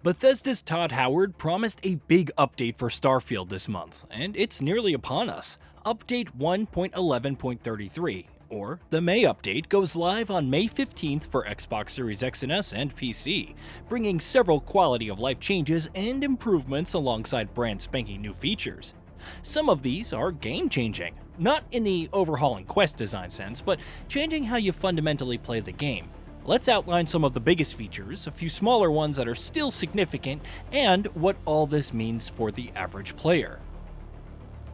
Bethesda's Todd Howard promised a big update for Starfield this month, and it's nearly upon us. Update 1.11.33, or the May update, goes live on May 15th for Xbox Series X and S and PC, bringing several quality of life changes and improvements alongside brand spanking new features. Some of these are game-changing, not in the overhauling quest design sense, but changing how you fundamentally play the game. Let's outline some of the biggest features, a few smaller ones that are still significant, and what all this means for the average player.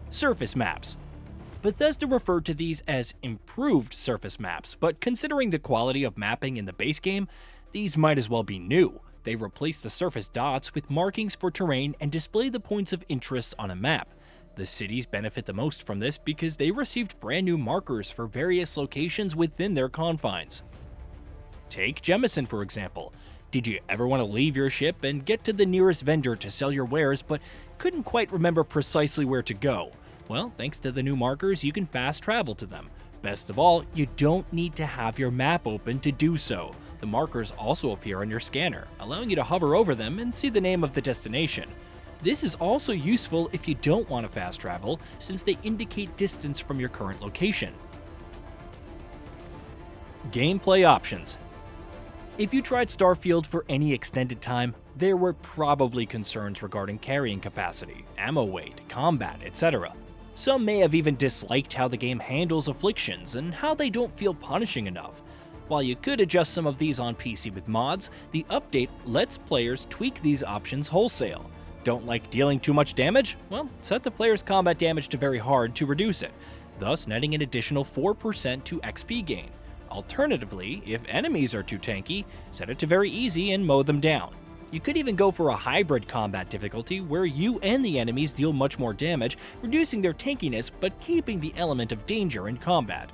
Surface maps. Bethesda referred to these as improved surface maps, but considering the quality of mapping in the base game, these might as well be new. They replace the surface dots with markings for terrain and display the points of interest on a map. The cities benefit the most from this because they received brand new markers for various locations within their confines. Take Jemison for example. Did you ever want to leave your ship and get to the nearest vendor to sell your wares but couldn't quite remember precisely where to go? Well, thanks to the new markers, you can fast travel to them. Best of all, you don't need to have your map open to do so. The markers also appear on your scanner, allowing you to hover over them and see the name of the destination. This is also useful if you don't want to fast travel, since they indicate distance from your current location. Gameplay options. If you tried Starfield for any extended time, there were probably concerns regarding carrying capacity, ammo weight, combat, etc. Some may have even disliked how the game handles afflictions and how they don't feel punishing enough. While you could adjust some of these on PC with mods, the update lets players tweak these options wholesale. Don't like dealing too much damage? Well, set the player's combat damage to very hard to reduce it, thus netting an additional 4% to XP gain. Alternatively, if enemies are too tanky, set it to very easy and mow them down. You could even go for a hybrid combat difficulty where you and the enemies deal much more damage, reducing their tankiness but keeping the element of danger in combat.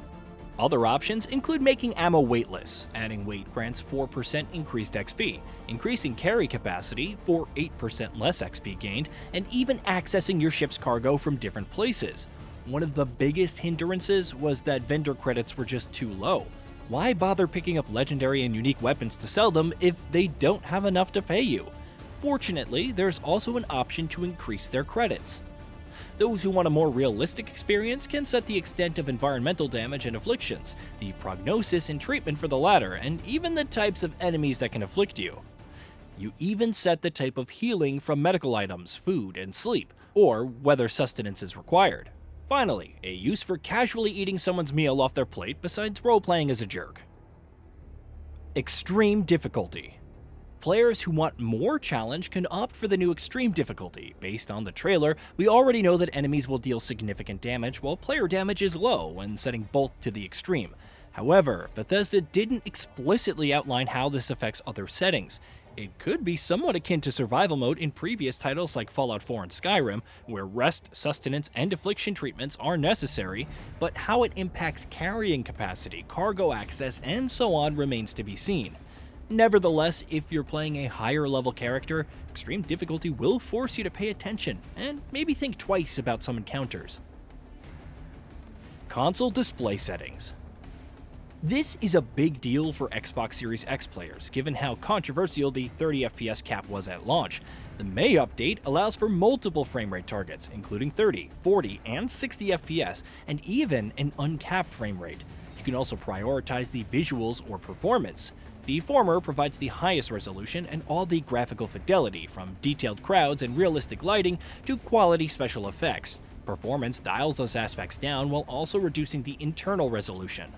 Other options include making ammo weightless. Adding weight grants 4% increased XP, increasing carry capacity for 8% less XP gained, and even accessing your ship's cargo from different places. One of the biggest hindrances was that vendor credits were just too low. Why bother picking up legendary and unique weapons to sell them if they don't have enough to pay you? Fortunately, there's also an option to increase their credits. Those who want a more realistic experience can set the extent of environmental damage and afflictions, the prognosis and treatment for the latter, and even the types of enemies that can afflict you. You even set the type of healing from medical items, food, and sleep, or whether sustenance is required. Finally, a use for casually eating someone's meal off their plate besides role-playing as a jerk. Extreme difficulty. Players who want more challenge can opt for the new extreme difficulty. Based on the trailer, we already know that enemies will deal significant damage while player damage is low when setting both to the extreme. However, Bethesda didn't explicitly outline how this affects other settings. It could be somewhat akin to survival mode in previous titles like Fallout 4 and Skyrim, where rest, sustenance, and affliction treatments are necessary, but how it impacts carrying capacity, cargo access, and so on remains to be seen. Nevertheless, if you're playing a higher level character, extreme difficulty will force you to pay attention, and maybe think twice about some encounters. Console display settings. This is a big deal for Xbox Series X players, given how controversial the 30 FPS cap was at launch. The May update allows for multiple frame rate targets, including 30, 40, and 60 FPS, and even an uncapped frame rate. You can also prioritize the visuals or performance. The former provides the highest resolution and all the graphical fidelity, from detailed crowds and realistic lighting to quality special effects. Performance dials those aspects down while also reducing the internal resolution.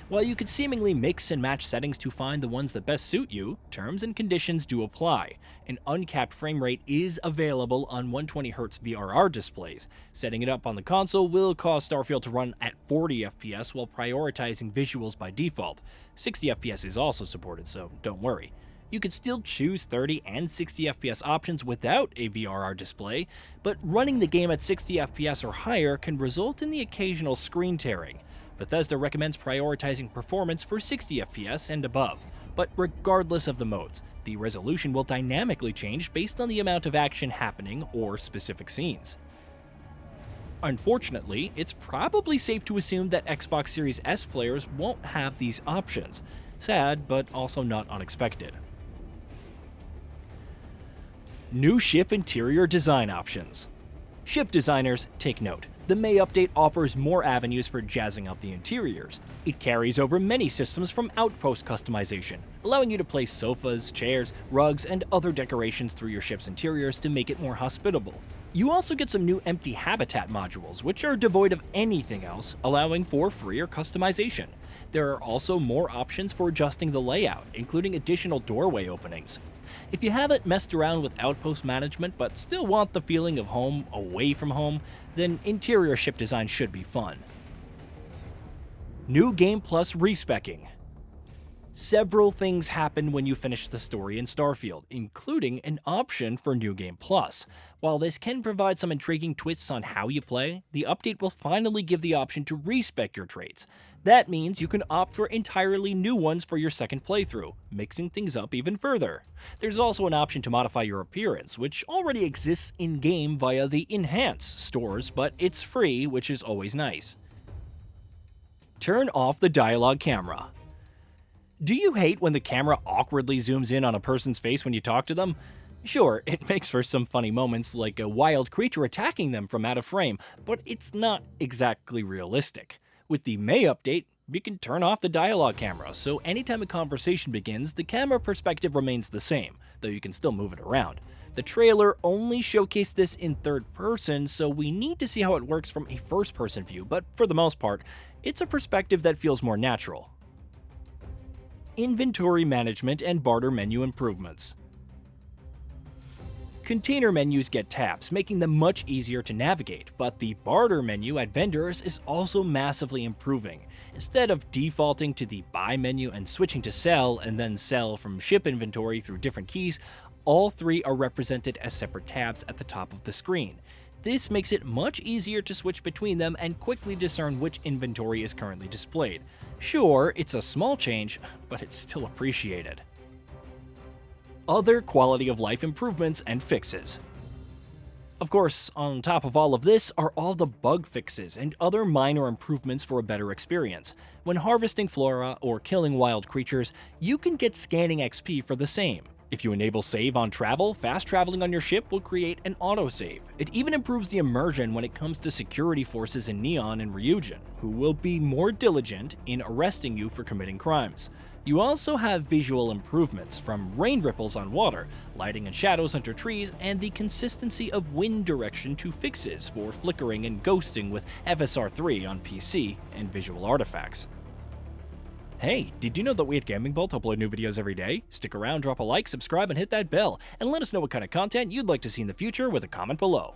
While you could seemingly mix and match settings to find the ones that best suit you, terms and conditions do apply. An uncapped frame rate is available on 120Hz VRR displays. Setting it up on the console will cause Starfield to run at 40 FPS while prioritizing visuals by default. 60 FPS is also supported, so don't worry. You could still choose 30 and 60 FPS options without a VRR display, but running the game at 60 FPS or higher can result in the occasional screen tearing. Bethesda recommends prioritizing performance for 60 FPS and above, but regardless of the modes, the resolution will dynamically change based on the amount of action happening or specific scenes. Unfortunately, it's probably safe to assume that Xbox Series S players won't have these options. Sad, but also not unexpected. New ship interior design options. Ship designers, take note. The May update offers more avenues for jazzing up the interiors. It carries over many systems from outpost customization, allowing you to place sofas, chairs, rugs, and other decorations through your ship's interiors to make it more hospitable. You also get some new empty habitat modules, which are devoid of anything else, allowing for freer customization. There are also more options for adjusting the layout, including additional doorway openings. If you haven't messed around with outpost management but still want the feeling of home away from home, then interior ship design should be fun. New Game Plus respecking. Several things happen when you finish the story in Starfield, including an option for New Game Plus. While this can provide some intriguing twists on how you play, the update will finally give the option to respec your traits. That means you can opt for entirely new ones for your second playthrough, mixing things up even further. There's also an option to modify your appearance, which already exists in-game via the Enhance stores, but it's free, which is always nice. Turn off the dialogue camera. Do you hate when the camera awkwardly zooms in on a person's face when you talk to them? Sure, it makes for some funny moments like a wild creature attacking them from out of frame, but it's not exactly realistic. With the May update, you can turn off the dialogue camera, so anytime a conversation begins, the camera perspective remains the same, though you can still move it around. The trailer only showcased this in third person, so we need to see how it works from a first-person view, but for the most part, it's a perspective that feels more natural. Inventory management and barter menu improvements. Container menus get tabs, making them much easier to navigate, but the barter menu at vendors is also massively improving. Instead of defaulting to the buy menu and switching to sell and then sell from ship inventory through different keys, all three are represented as separate tabs at the top of the screen. This makes it much easier to switch between them and quickly discern which inventory is currently displayed. Sure, it's a small change, but it's still appreciated. Other quality of life improvements and fixes. Of course, on top of all of this are all the bug fixes and other minor improvements for a better experience. When harvesting flora or killing wild creatures, you can get scanning XP for the same. If you enable save on travel, fast traveling on your ship will create an autosave. It even improves the immersion when it comes to security forces in Neon and Ryujin, who will be more diligent in arresting you for committing crimes. You also have visual improvements, from rain ripples on water, lighting and shadows under trees, and the consistency of wind direction to fixes for flickering and ghosting with FSR3 on PC and visual artifacts. Hey, did you know that we at GamingBolt upload new videos every day? Stick around, drop a like, subscribe, and hit that bell, and let us know what kind of content you'd like to see in the future with a comment below.